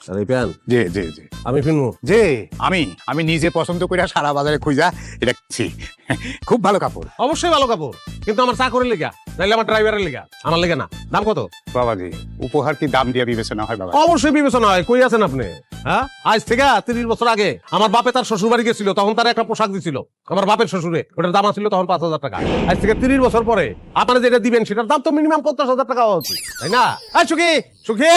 জি জি জি আমি ফিনবো জি আমি নিজে পছন্দ করে সারা বাজারে খুঁজা এটা খুব ভালো কাপড়। অবশ্যই ভালো কাপড়, কিন্তু আমার চাকরের লেগা, নাইলে আমার ড্রাইভারের লেগা, আমার লেগে না। দাম কত? বাবাজি উপহার কি দাম দিয়ে বিবেচনা হয় বাবা? অবশ্যই বিবেচনা হয়। কই আছেন আপনি? হ্যাঁ, আজ থেকে 30 বছর আগে আমার বাপে তার শ্বশুর বাড়ি গেছিল, তখন তার একটা পোশাক দিছিল আমার বাপের শ্বশুরে, ওটার দাম ছিল তখন 5,000 টাকা। আজ থেকে 30 বছর পরে আপনারা যেটা দিবেন সেটার দাম তো মিনিমাম 50,000 টাকা হওয়া উচিত, তাই না? সুখী সুখী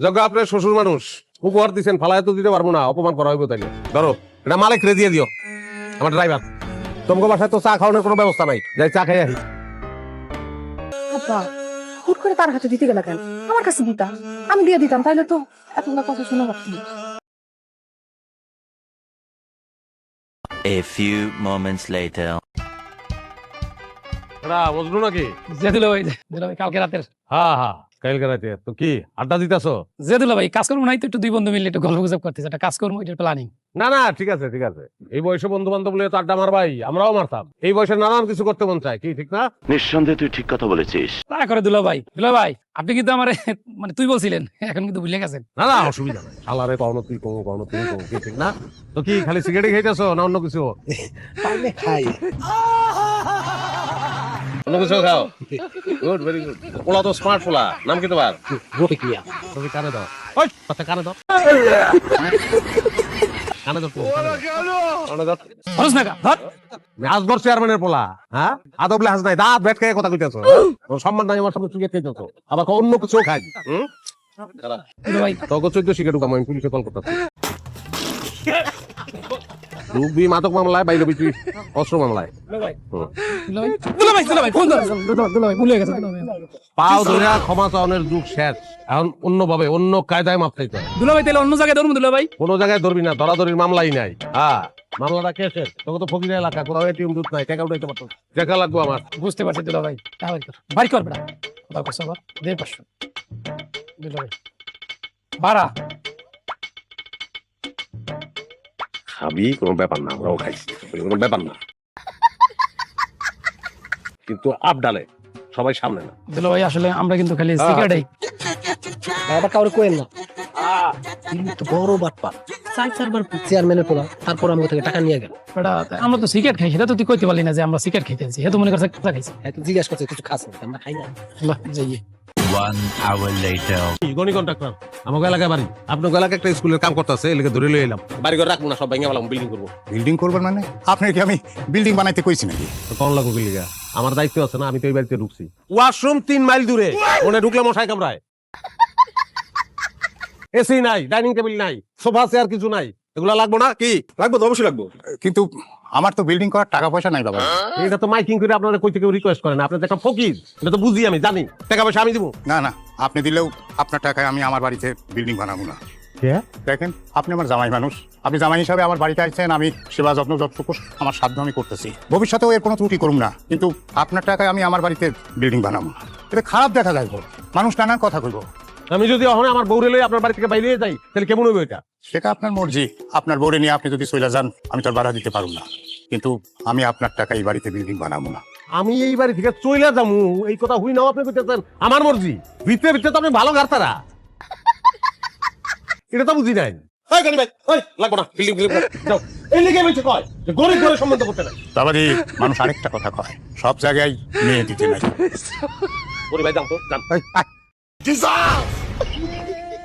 যজ্ঞ, আপনার শ্বশুর মানুষ, উপহার দিচ্ছেন, ফালায় তো দিতে পারবো না, অপমান করা হইব। তাইলে ধরো এটা মালিক রে দিয়ে দিও, আমার ড্রাইভার। তোমাকে বাসায় তো চা খাওয়ানোর কোনো ব্যবস্থা নাই, যাই চা খাই আহি। আব্বা হুট করে তার হাতে দিতে গেলে কেন? আমার কাছে দিতাম, আমি দিয়ে দিতাম, তাইলে তো এতগুলো কথা শোনা পারতাম। A few moments later. এরা বুঝলো নাকি? যে দুলাভাই কালকে রাতের। হ্যাঁ হ্যাঁ, কালকে রাতে। তো কি আড্ডা দিতেছো? যে দুলাভাই কাজ করবো নাই তো, একটু দুই বন্ধু মিলে একটু গল্প গুজব করতেছে, একটা কাজ করবো, এটার প্ল্যানিং। না না, ঠিক আছে ঠিক আছে। এই বয়সে বন্ধু বান্ধব তো আড্ডা মারবাই, আমরাও মারতাম। এই বয়সে নানান কিছু করতে মন চায়, কি ঠিক না? নিঃসন্দেহে তুই ঠিক কথা বলেছিস। তা করে দুলাভাই আপনি কিন্তু আমার মানে তুই বলছিলেন, এখন কিন্তু ভুলে গেছেন। না না, অসুবিধা নাই। শালারে কখনো তুই কমো, কখনো তুমি কমো, কি ঠিক না? তো কি খালি সিগারেট খাইতেছো না অন্য কিছু? খাই। অন্য কিছু খাও? Good, very good. পোলা তো স্মার্ট পোলা। নাম কি তোমার? রফিক মিয়া। তুমি কানে দাও। ওই কথা কানে দাও। কানে দাও, কানে দাও। হরস না কা, ধর। আজগর চেয়ারম্যানের পোলা, হ্যাঁ? আদব লেহাজ নাই, দাঁত বেট খেয়ে কথা কইতেছো। ওর সম্মান নাই, আমার সামনে সিগারেট খাইতেছো, আবার অন্য কিছু খাই। দুলাভাই তোকে 14 সিগারেট ঢুকাম, আমি পুলিশে কল করতেছি। রুবি মাদক মামলায়, বাইরে বিক্রি অস্ত্র মামলায়। দুলাভাই ফোন ধর। দুলাভাই ভুলে গেছে। পাও ধরে ক্ষমা চাওয়ানোর যুগ শেষ, এখন অন্যভাবে অন্য কায়দায় মাপ চাইতে হয়। দুলাভাই তাহলে অন্য জায়গায় ধরবো দুলাভাই। কোনো জায়গায় ধরবি না, ধরাধরির মামলাই নাই। হ্যাঁ, মামলাটা কে শেষ? তোকে তো ফকির এলাকা, কোথাও এটিএম দুধ নাই, টাকা উঠাইতে পারতো। টাকা লাগবো আমার। বুঝতে পারছি দুলাভাই, তাহলে বাড়ি কর বেড়া, কথা কস আবার 1.5 দুলাভাই বাড়া। খাবি কোনো ব্যাপার না, আমরাও খাইছি, কোনো ব্যাপার না, কিন্তু আবডালে সবাই সামনে না। দুলাভাই আসলে আমরা কিন্তু খালি সিগারেটই আবার কাউরে কোয়েন না। কিন্তু বড় বাটপা। 4-4 বার চেয়ারম্যানের পোলা, তারপর আমার থেকে টাকা নিয়ে গেল। বেটা, আমরা তো সিগারেট খাই, সেটা তো তুই কইতে পারলি না যে আমরা সিগারেট খাইতেছি। হে তো মনে করছে কথা খাইছি। হ্যাঁ, তুই জিজ্ঞাসা করছিস কিছু খাস না, আমরা খাই না। আল্লাহ যাইয়ে 1 hour later. গণি কন্ট্রাক্টর আমাকে এলাকায় বাড়ি, আপনার এলাকায় একটা স্কুলের কাম করতেছে, এলাকা ধরে লই এলাম। বাড়ি ঘর রাখবো না, সব ভেঙে ফেলাম, বিল্ডিং করবো। বিল্ডিং করবেন মানে? আপনার কি আমি বিল্ডিং বানাইতে কইছি নাকি? তো কোন লাগু গিলিগা, আমার দায়িত্ব আছে না? আমি তো এই বাড়িতে ঢুকছি, ওয়াশরুম 3 মাইল দূরে, ওনে ঢুকলে মশাই কামড়ায়। এসি নাই, ডাইনিং টেবিল নাই, সোফা চেয়ার কিছু নাই, এগুলা লাগবো না? কি লাগবো তো, অবশ্যই লাগবো, কিন্তু আমার তো বিল্ডিং করার টাকা পয়সা নাই বাবা। এটা তো মাইকিং করে আপনারা কই থেকে রিকোয়েস্ট করেন, আপনাদের একটা ফকির, এটা তো বুঝি, আমি জানি। টাকা পয়সা আমি দিব না না, আপনি দিলেও আপনার টাকায় আমি আমার বাড়িতে বিল্ডিং বানাবো না। দেখেন, আপনি আমার জামাই মানুষ, আপনি জামাই হিসাবে আমার বাড়িতে আসছেন, আমি সেবা যত্ন যতটুকু আমার সাধ্য আমি করতেছি, ভবিষ্যতেও এর কোনো ত্রুটি করুন না, কিন্তু আপনার টাকায় আমি আমার বাড়িতে বিল্ডিং বানাবো না। এটা খারাপ দেখা যায়, মানুষ নানান কথা কইব। আমি যদি এখন আমার বউরে লই আপনার বাড়ি থেকে বাইরে যাই, তাহলে কেমন হইব এটা? সেটা আপনার মর্জি, আপনার বউরে নিয়ে আপনি যদি চলে যান, আমি তো আর বাধা দিতে পারবো না, কিন্তু আমি আপনার টাকা এই বাড়িতে বিল্ডিং বানাবো না। আমি এই বাড়ি থেকে চলে যাবো, এই কথা হুই নাও আপনি কইতেছেন? আমার মর্জি, ভিতরে ভিতরে তো আপনি ভালো গার্তারা, এটা তো বুঝি নাই। এই গনি ভাই, ওই লাগবো না, বিল্ডিং যাও। এই লিগে বলছে কয় যে গরিব ঘরে সম্বন্ধ করতে নাই। বাবাজি, মানুষ আরেকটা কথা কয়, সব জায়গায় মেয়ে দিতে নাই। গরিব ভাই যাও তো, যান।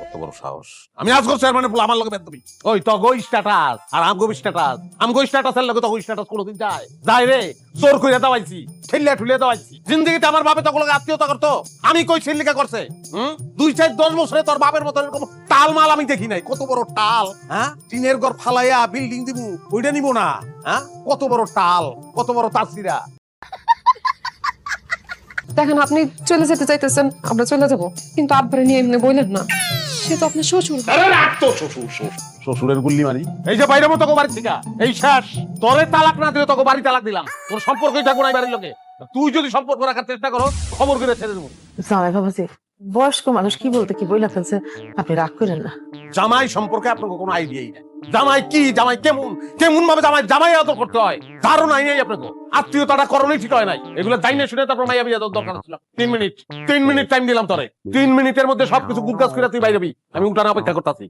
কত বড় সাহস! আমি আজগর চেয়ারম্যানের বলে আমার লগে বেদবি। ওই তো গো স্ট্যাটাস আর আমগো স্ট্যাটাস, আমগো স্ট্যাটাসের লগে তো স্ট্যাটাস কোনোদিন যায় যাই রে? জোর কইরা দাওয়াইছি, ঠেলিয়া ঠুলিয়া দাওয়াইছি। জিন্দেগিতে আমার বাপে তো লগে আত্মীয়তা করতো, আমি কই ছেলেকা করছে? 2-4-10 বছরে তোর বাপের মতো এরকম টাল মাল আমি দেখি নাই। কত বড় টাল, হ্যাঁ? টিনের ঘর ফালাইয়া বিল্ডিং দিমু, ওইটা নিব না? হ্যাঁ, কত বড় টাল, কত বড় তাসিরা। দেখেন, আপনি চলে যেতে চাইতেছেন, আমরা চলে যাব, কিন্তু আব্বারে নিয়ে এমনি বললেন না, সে তো আপনার শ্বশুর। আরে রাখ তো, শ্বশুরের গুল্লি মারি। এই যে বাইরে মতো বাড়ি থেকে এই শেষ, তোরে তালাক না দিয়ে তোকে বাড়ি তালাক দিলাম, তোর সম্পর্কই থাকবো না এই বাড়ির লোকে। তুই যদি সম্পর্ক রাখার চেষ্টা করো, খবর করে ছেড়ে দেবো। জামাই বাবাজি, বয়স্ক মানুষ কি বলতে কি বইলা ফেলছে, আপনি রাগ করেন না। জামাই সম্পর্কে আপনার কোনো আইডিয়াই নাই। জামাই কি, জামাই কেমন, কেমন ভাবে জামাই এত করতে হয় ধারণাই নেই আপনাকে। আত্মীয়তাটা করণই ঠিক হয় নাই, এগুলো যাই না শুনে তারপর মাইয়া বিয়া দরকার ছিল। 3 মিনিট টাইম দিলাম তোরে, 3 মিনিটের মধ্যে সবকিছু গুজগাছ করে তুই বাইরে আমি উঠানো অপেক্ষা করতেছি।